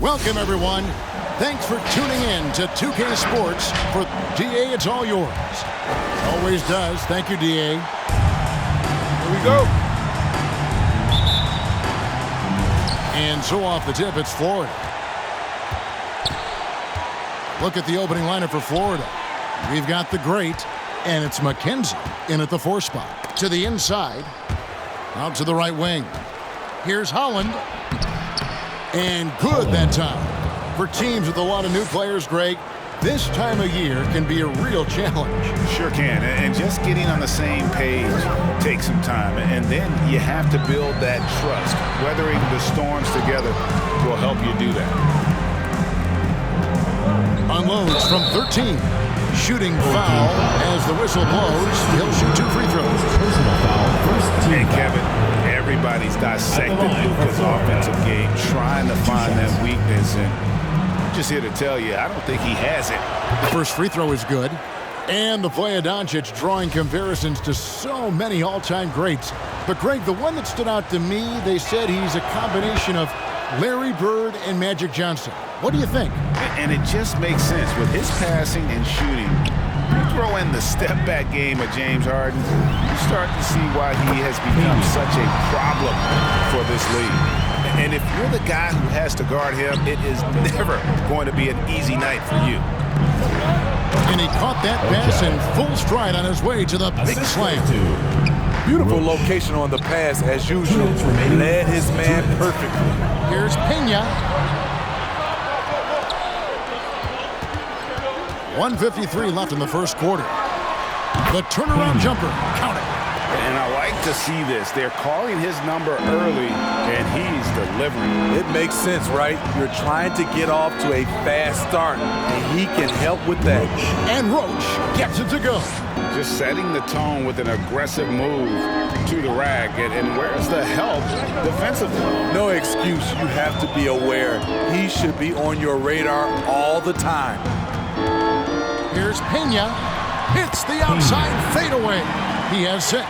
Welcome, everyone. Thanks for tuning in to 2K Sports. For DA, it's all yours. Always does. Thank you, DA. Here we go. And so off the tip, it's Florida. Look at the opening lineup for Florida. We've got the great, and it's McKenzie in at the 4 spot. To the inside, out to the right wing. Here's Holland. And good that time. For teams with a lot of new players, Greg, this time of year can be a real challenge. Sure can. And just getting on the same page takes some time. And then you have to build that trust. Weathering the storms together will help you do that. Unloads from 13. Shooting foul as the whistle blows. He'll shoot 2 free throws. Personal foul, first team. And Kevin, everybody's dissecting Luka's offensive game, trying to find that weakness. And I'm just here to tell you, I don't think he has it. The first free throw is good. And the play of Doncic drawing comparisons to so many all-time greats. But, Greg, the one that stood out to me, they said he's a combination of Larry Bird and Magic Johnson. What do you think? And it just makes sense. With his passing and shooting, you throw in the step-back game of James Harden, you start to see why he has become such a problem for this league. And if you're the guy who has to guard him, it is never going to be an easy night for you. And he caught that pass in full stride on his way to the big slam. Beautiful location on the pass as usual. Led his man perfectly. Here's Pena. 1:53 left in the first quarter. The turnaround jumper. Count it. And I like to see this. They're calling his number early, and he's delivering. It makes sense, right? You're trying to get off to a fast start, and he can help with that. And Roach gets it to go. Just setting the tone with an aggressive move to the rack. And where's the help defensively? No excuse. You have to be aware. He should be on your radar all the time. Here's Pena. Hits the outside fadeaway. He has 6.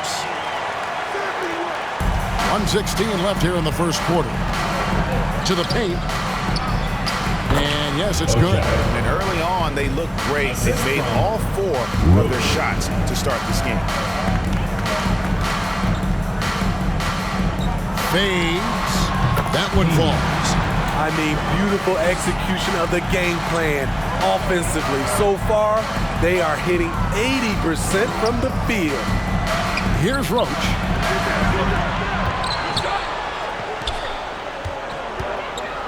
1:16 left here in the first quarter. To the paint. And yes, it's good. And early on, they looked great. They made all 4 of their shots to start this game. Fades. That one falls. I mean, beautiful execution of the game plan offensively. So far, they are hitting 80% from the field. Here's Roach.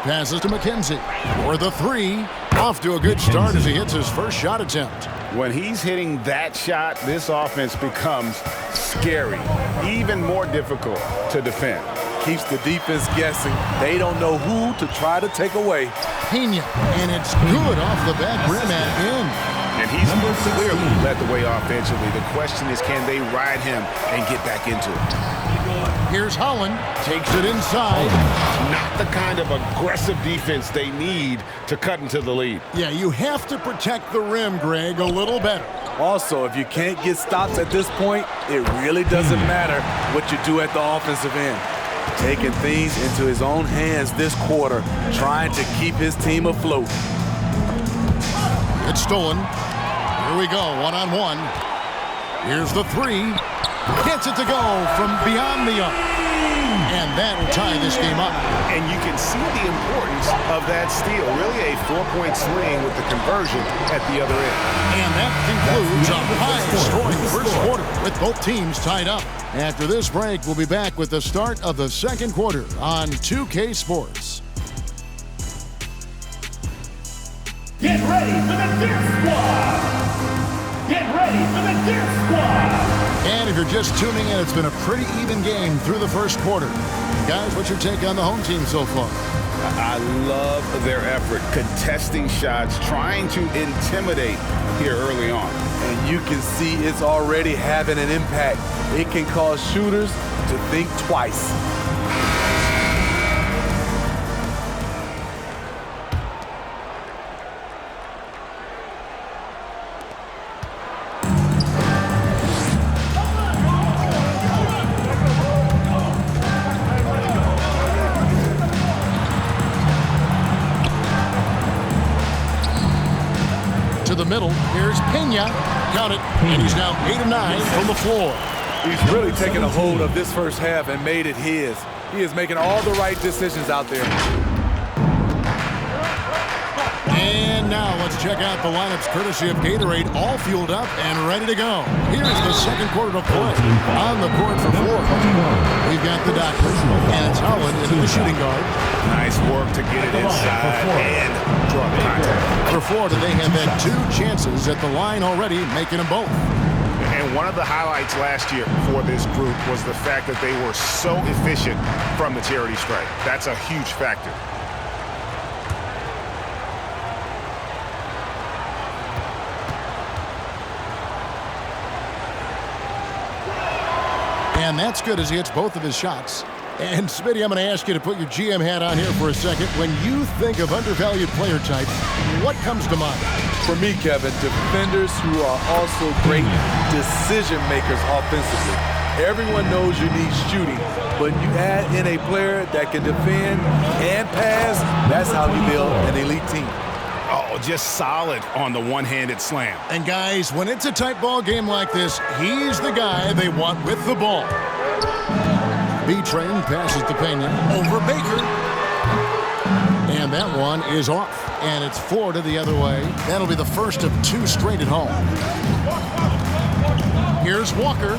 Passes to McKenzie for the 3. Off to a good start as he hits his first shot attempt. When he's hitting that shot, this offense becomes scary, even more difficult to defend. Keeps the defense guessing. They don't know who to try to take away. Pena, and it's good off the back rim and in. And he's clearly led the way offensively. The question is, can they ride him and get back into it? Here's Holland. Takes it inside. Not the kind of aggressive defense they need to cut into the lead. Yeah, you have to protect the rim, Greg, a little better. Also, if you can't get stops at this point, it really doesn't matter what you do at the offensive end. Taking things into his own hands this quarter, trying to keep his team afloat. It's stolen. Here we go, one-on-one. Here's the 3. Gets it to go from beyond the arc. And that will tie this game up. And you can see the importance of that steal. Really a 4-point swing with the conversion at the other end. And that concludes a high-scoring first quarter with both teams tied up. After this break, we'll be back with the start of the second quarter on 2K Sports. Get ready for the Deer Squad! Get ready for the Deer Squad! And if you're just tuning in, it's been a pretty even game through the first quarter. Guys, what's your take on the home team so far? I love their effort, contesting shots, trying to intimidate here early on. And you can see it's already having an impact. It can cause shooters to think twice. middle. Here's Pena. Count it. And he's now 8 of 9 from the floor. He's really taken a hold of this first half and made it his. He is making all the right decisions out there. And now let's check out the lineups courtesy of Gatorade, all fueled up and ready to go. Here's the second quarter of play. On the court for Florida, we've got the doctor, and it's Holland into the shooting guard. Nice work to get it inside and draw contact. For Florida, they have had 2 chances at the line already, making them both. And one of the highlights last year for this group was the fact that they were so efficient from the charity stripe. That's a huge factor. And that's good as he hits both of his shots. And Smitty, I'm going to ask you to put your GM hat on here for a second. When you think of undervalued player types, what comes to mind? For me, Kevin, defenders who are also great decision makers offensively. Everyone knows you need shooting, but you add in a player that can defend and pass, that's how you build an elite team. Oh, just solid on the one-handed slam. And guys, when it's a tight ball game like this, he's the guy they want with the ball. B-Train passes to Pena over Baker. And that one is off. And it's Florida the other way. That'll be the first of 2 straight at home. Here's Walker.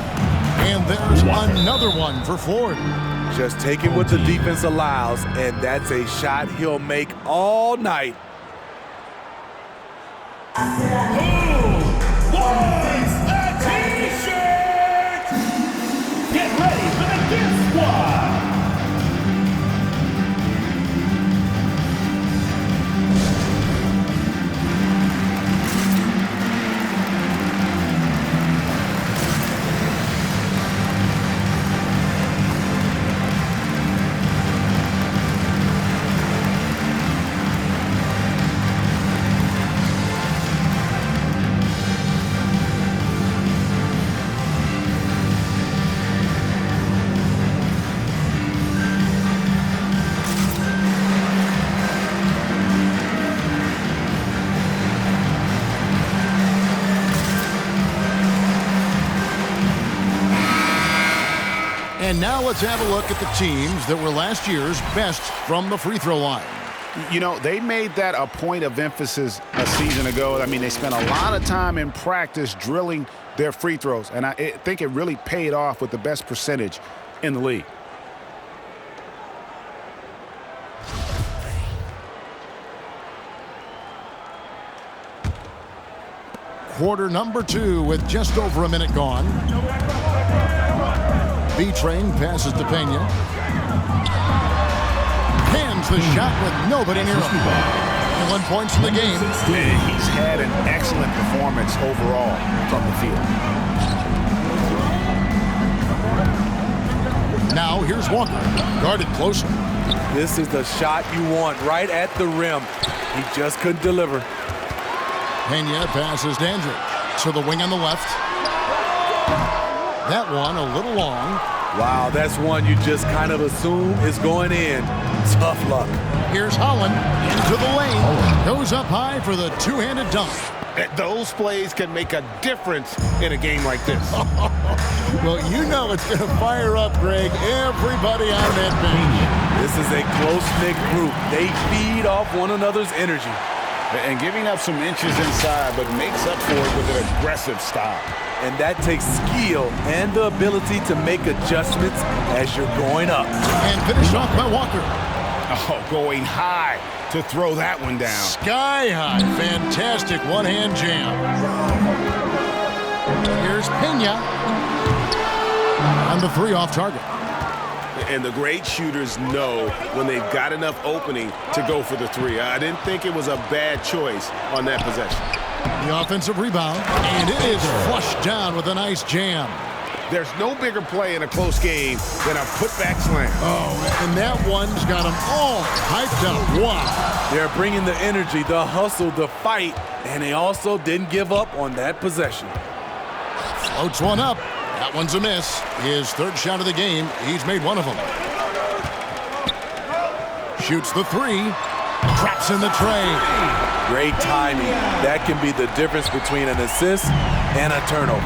And there's another one for Florida. Just taking what the defense allows, and that's a shot he'll make all night. Who wants a t-shirt? Get ready for the gift squad. And now let's have a look at the teams that were last year's best from the free throw line. You know, they made that a point of emphasis a season ago. I mean, they spent a lot of time in practice drilling their free throws, and I think it really paid off with the best percentage in the league. Quarter number 2 with just over a minute gone. B-Train passes to Pena. Hands the shot with nobody near him. 1 points in the game. And he's had an excellent performance overall from the field. Now here's Walker, guarded closer. This is the shot you want right at the rim. He just couldn't deliver. Pena passes Dandridge to the wing on the left. That one a little long. Wow, that's one you just kind of assume is going in. Tough luck. Here's Holland into the lane. Goes up high for the 2-handed dunk. Those plays can make a difference in a game like this. Well, you know it's going to fire up, Greg, everybody on that bench. This is a close-knit group. They feed off one another's energy. And giving up some inches inside, but makes up for it with an aggressive style. And that takes skill and the ability to make adjustments as you're going up. And finished off by Walker. Oh, going high to throw that one down. Sky high. Fantastic one-hand jam. Here's Pena. On the 3 off target. And the great shooters know when they've got enough opening to go for the 3. I didn't think it was a bad choice on that possession. The offensive rebound, and it is flushed down with a nice jam. There's no bigger play in a close game than a putback slam. Oh, and that one's got them all hyped up. Wow. They're bringing the energy, the hustle, the fight, and they also didn't give up on that possession. Floats one up. That one's a miss. His 3rd shot of the game. He's made one of them. Shoots the 3. Traps in the tray. Great timing. That can be the difference between an assist and a turnover.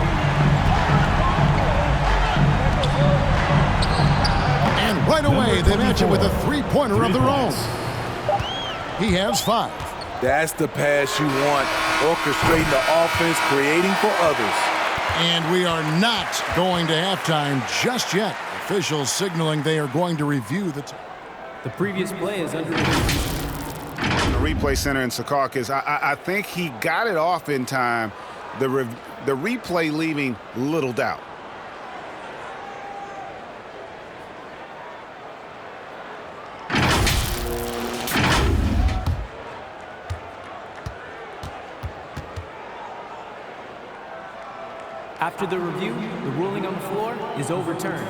And right away, they match it with a three-pointer of their own. He has 5. That's the pass you want. Orchestrating the offense, creating for others. And we are not going to halftime just yet. Officials signaling they are going to review the previous play is under The replay center in Secaucus, I think he got it off in time. The replay leaving little doubt. After the review, the ruling on the floor is overturned.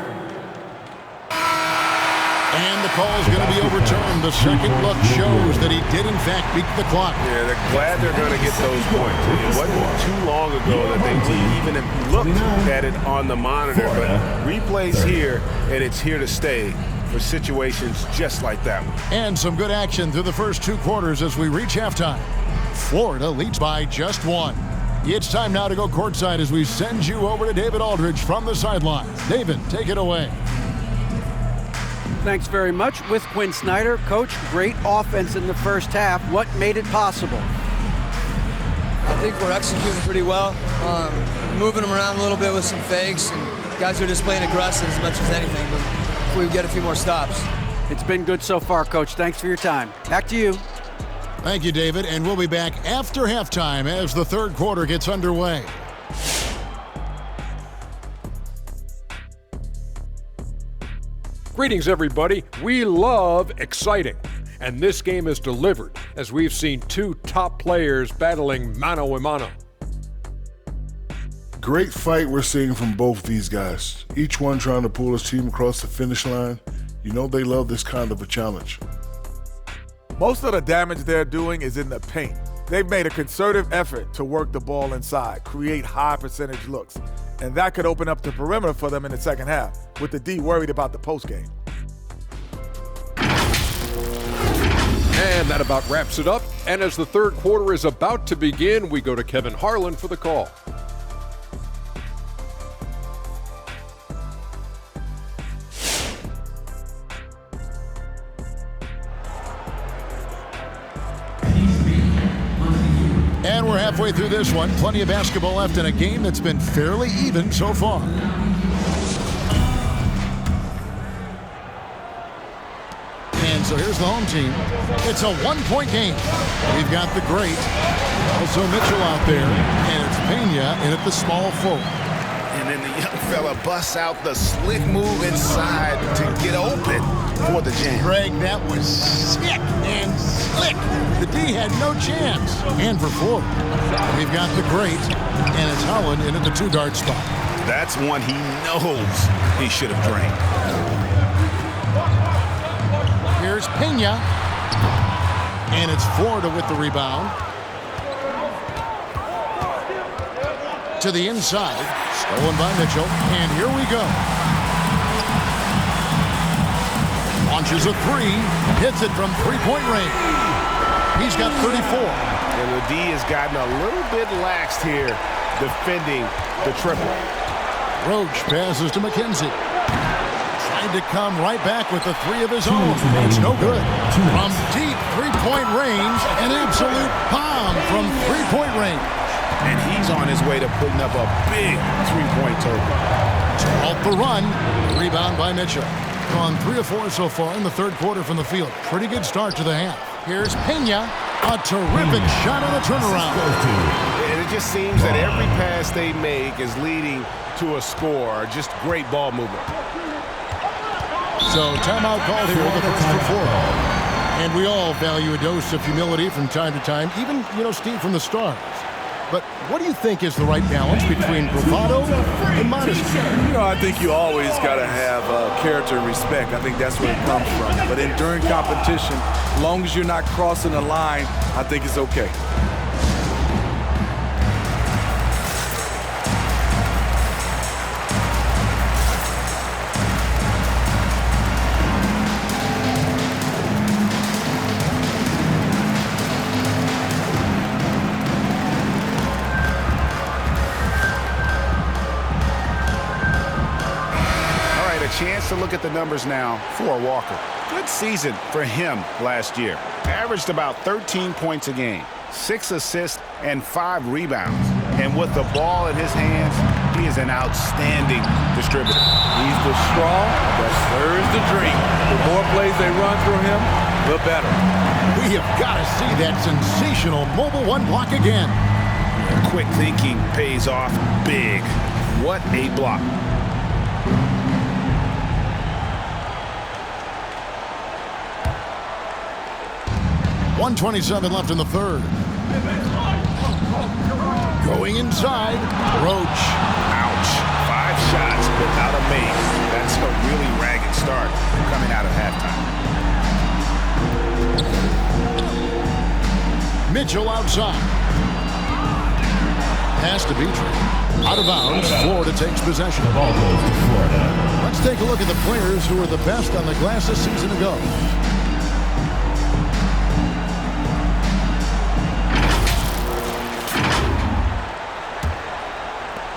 And the call is going to be overturned. The second look shows that he did, in fact, beat the clock. Yeah, they're glad they're going to get those points. It wasn't too long ago that they even looked at it on the monitor. But replays here, and it's here to stay for situations just like that one. And some good action through the first 2 quarters as we reach halftime. Florida leads by just 1. It's time now to go courtside as we send you over to David Aldridge from the sideline. David, take it away. Thanks very much. With Quinn Snyder, Coach, great offense in the first half. What made it possible? I think we're executing pretty well. Moving them around a little bit with some fakes, and guys are just playing aggressive as much as anything, but if we get a few more stops. It's been good so far, Coach. Thanks for your time. Back to you. Thank you, David, and we'll be back after halftime as the third quarter gets underway. Greetings, everybody. We love exciting, and this game is delivered as we've seen 2 top players battling mano a mano. Great fight we're seeing from both these guys. Each one trying to pull his team across the finish line. You know they love this kind of a challenge. Most of the damage they're doing is in the paint. They've made a concerted effort to work the ball inside, create high percentage looks, and that could open up the perimeter for them in the second half, with the D worried about the postgame. And that about wraps it up. And as the third quarter is about to begin, we go to Kevin Harlan for the call. And we're halfway through this one. Plenty of basketball left in a game that's been fairly even so far. And so here's the home team. It's a one-point game. We've got the great, also Mitchell out there, and it's Pena in at the small forward. And then the young fella busts out the slick move inside to get open for the jam. Greg, that was sick and slick. The D had no chance. And for Florida, we've got the great, and it's Holland in at the 2-guard spot. That's one he knows he should have drained. Here's Pena, and it's Florida with the rebound. To the inside, stolen by Mitchell, and here we go. Launches a 3, hits it from three-point range. He's got 34. And the D has gotten a little bit laxed here defending the triple. Roach passes to McKenzie. Trying to come right back with the 3 of his own. It's no good. From deep three-point range, an absolute bomb from three-point range. And he's on his way to putting up a big three-point total. Off the run. Rebound by Mitchell. Gone 3 of 4 so far in the third quarter from the field. Pretty good start to the half. Here's Pena. A terrific shot on a turnaround. And it just seems that every pass they make is leading to a score. Just great ball movement. So timeout called here, the first for Florida. And we all value a dose of humility from time to time, even, Steve, from the stars. But what do you think is the right balance between bravado and modesty? I think you always got to have character and respect. I think that's where it comes from. But during competition, as long as you're not crossing the line, I think it's okay. look at the numbers now for Walker. Good season for him last year. Averaged about 13 points a game, 6 assists, and 5 rebounds. And with the ball in his hands, he is an outstanding distributor. He's the straw that stirs the drink. The more plays they run through him, the better. We have got to see that sensational mobile one block again. Quick thinking pays off big. What a block. .127 left in the third. Going inside, Roach. Ouch. 5 shots without a make. That's a really ragged start coming out of halftime. Mitchell outside. Pass to Beatrice. Out of bounds, Florida takes possession. The ball goes to Florida. Let's take a look at the players who were the best on the glass a season ago.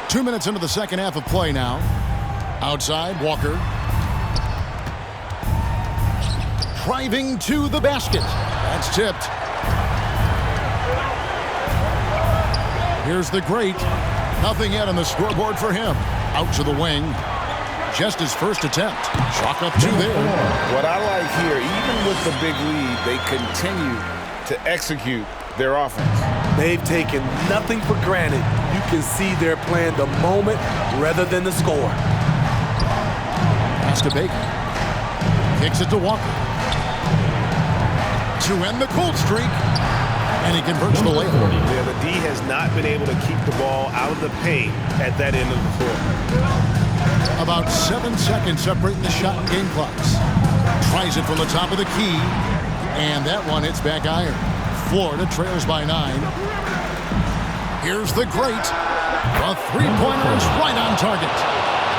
Two minutes into the second half of play now. Outside, Walker. Driving to the basket. That's tipped. Here's the great. Nothing yet on the scoreboard for him. Out to the wing. Just his first attempt. Chalk up 2 there. What I like here, even with the big lead, they continue to execute their offense. They've taken nothing for granted. You can see they're playing the moment rather than the score. Pass to Baker. Kicks it to Walker. To end the cold streak. And he converts the layup. Yeah, the D has not been able to keep the ball out of the paint at that end of the floor. About 7 seconds separating the shot and game clocks. Tries it from the top of the key. And that one hits back iron. Florida trails by 9. Here's the great. The three-pointer is right on target.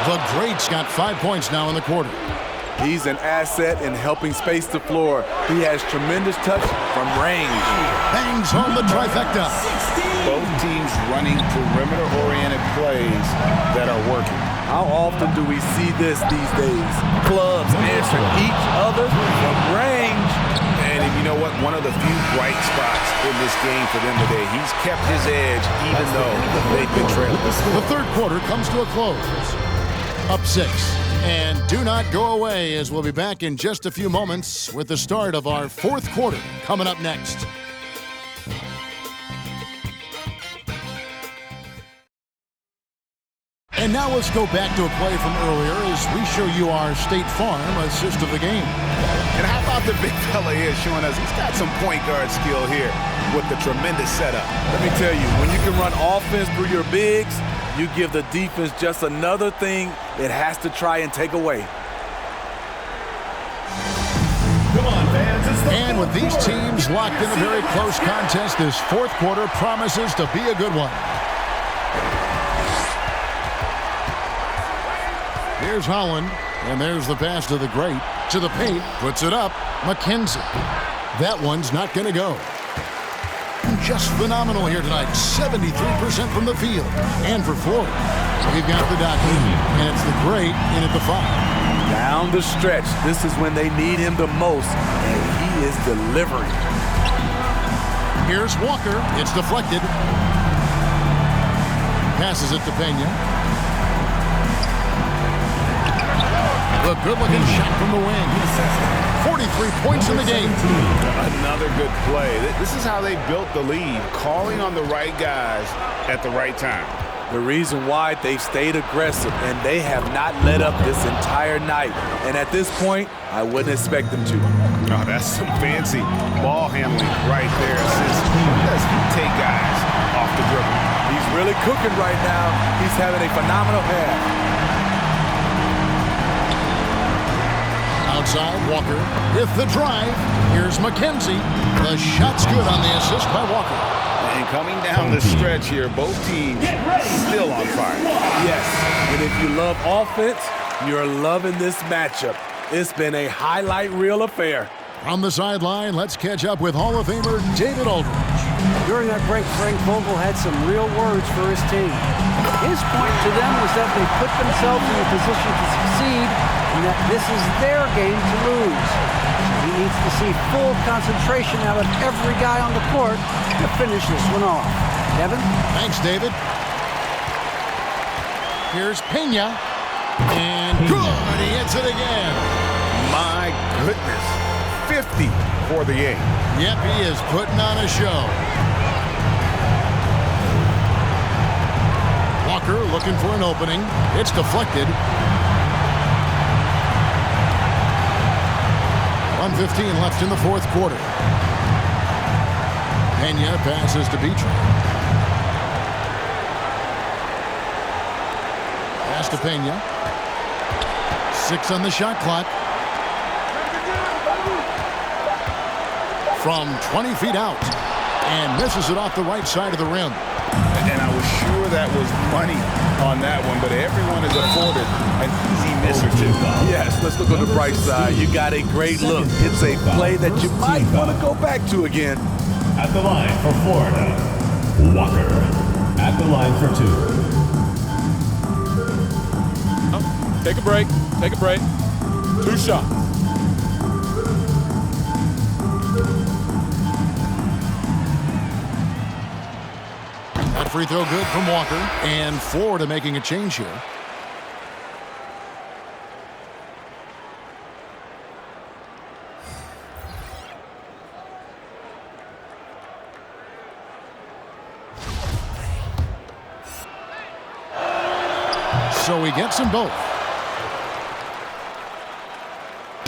The great's got 5 points now in the quarter. He's an asset in helping space the floor. He has tremendous touch from range. Bangs home the trifecta. Both teams running perimeter-oriented plays that are working. How often do we see this these days? Clubs answer each other from range. And you know what? One of the few bright spots in this game for them today. He's kept his edge even though they've been trailing. The third quarter comes to a close. Up 6. And do not go away, as we'll be back in just a few moments with the start of our fourth quarter coming up next. And now let's go back to a play from earlier as we show you our State Farm assist of the game. And how about the big fella here showing us he's got some point guard skill here with the tremendous setup. Let me tell you, when you can run offense through your bigs, you give the defense just another thing it has to try and take away. Come on, fans. And with these teams locked in a very close contest, this fourth quarter promises to be a good one. Here's Holland, and there's the pass to the great. To the paint, puts it up, McKenzie. That one's not going to go. Just phenomenal here tonight, 73% from the field. And for Florida, we've got the doctor, and it's the great in at the 5. Down the stretch, this is when they need him the most, and he is delivering. Here's Walker, it's deflected. Passes it to Pena. A good-looking shot from the wing. 43 points in the game. Another good play. This is how they built the lead, calling on the right guys at the right time. The reason why they've stayed aggressive, and they have not let up this entire night. And at this point, I wouldn't expect them to. Oh, that's some fancy ball handling right there. Does he take guys off the dribble? He's really cooking right now. He's having a phenomenal half. Outside, Walker with the drive. Here's McKenzie. The shot's good on the assist by Walker. And coming down the stretch here, both teams still on fire. Yes, and if you love offense, you're loving this matchup. It's been a highlight reel affair. From the sideline, let's catch up with Hall of Famer David Aldridge. During that break, Frank Vogel had some real words for his team. His point to them was that they put themselves in a position to succeed and that this is their game to lose. He needs to see full concentration out of every guy on the court to finish this one off. Kevin? Thanks, David. Here's Pena. And good! He hits it again. My goodness. 50 for the game. Yep, he is putting on a show. Walker looking for an opening. It's deflected. 1:15 left in the fourth quarter. Pena passes to Beecher. Pass to Pena. 6 on the shot clock. From 20 feet out. And misses it off the right side of the rim. And I was sure that was money on that one, but everyone is afforded an easy misser too. Yes, let's look on the bright side. You got a great look. It's a play that you might want to go back to again. At the line for Florida, Walker. At the line for 2. Take a break. Take a break. 2 shots. That free throw good from Walker. And Florida making a change here. So he gets them both.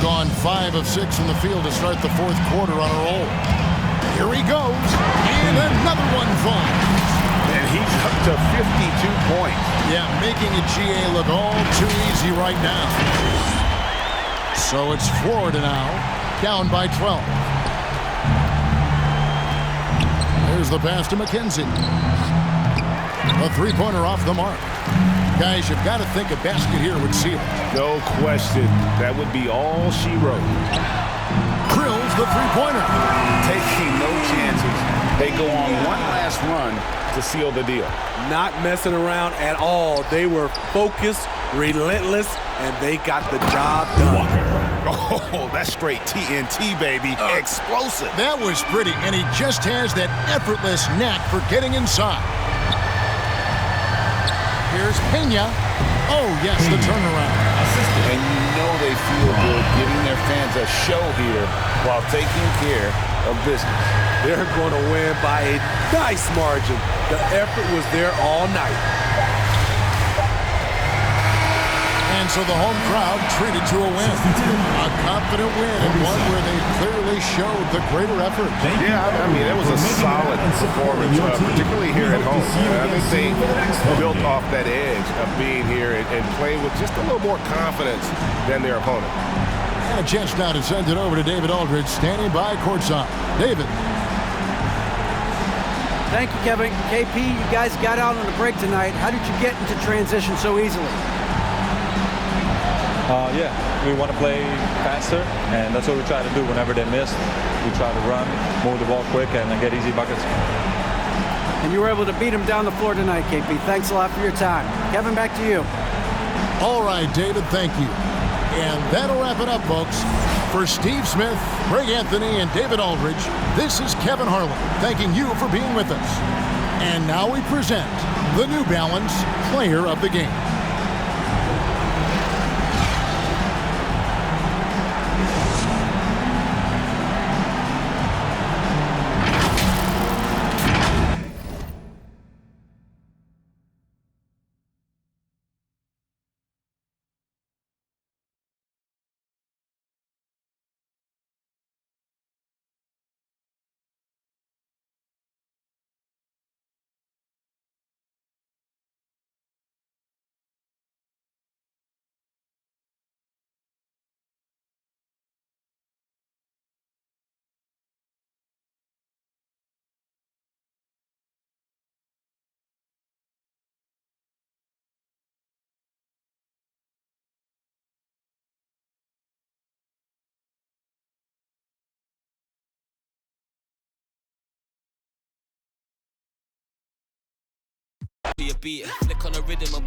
Gone 5 of 6 in the field to start the fourth quarter on a roll. Here he goes. And another one falls. And he's up to 52 points. Yeah, making a GA look all too easy right now. So it's Florida now, down by 12. There's the pass to McKenzie. A three-pointer off the mark. Guys, you've got to think a basket here would seal it. No question. That would be all she wrote. Drills the three-pointer. Taking no chances. They go on one last run to seal the deal. Not messing around at all. They were focused, relentless, and they got the job done. Oh, that's straight TNT, baby. Explosive. That was pretty, and he just has that effortless knack for getting inside. Here's Pena. Oh, yes, the turnaround. And you know they feel good giving their fans a show here while taking care of business. They're going to win by a nice margin. The effort was there all night. And so the home crowd treated to a win. A confident win and one where they clearly showed the greater effort. Yeah, I mean, it was a solid performance, particularly here at home. I think they built off that edge of being here and playing with just a little more confidence than their opponent. And a chance now to send it over to David Aldridge, standing by courtside. David. Thank you, Kevin. KP, you guys got out on the break tonight. How did you get into transition so easily? Yeah, we want to play faster, and that's what we try to do whenever they miss. We try to run, move the ball quick, and get easy buckets. And you were able to beat them down the floor tonight, KP. Thanks a lot for your time. Kevin, back to you. All right, David, thank you. And that'll wrap it up, folks. For Steve Smith, Greg Anthony, and David Aldridge, this is Kevin Harlan, thanking you for being with us. And now we present the New Balance Player of the Game. be a beater. Flick on the rhythm and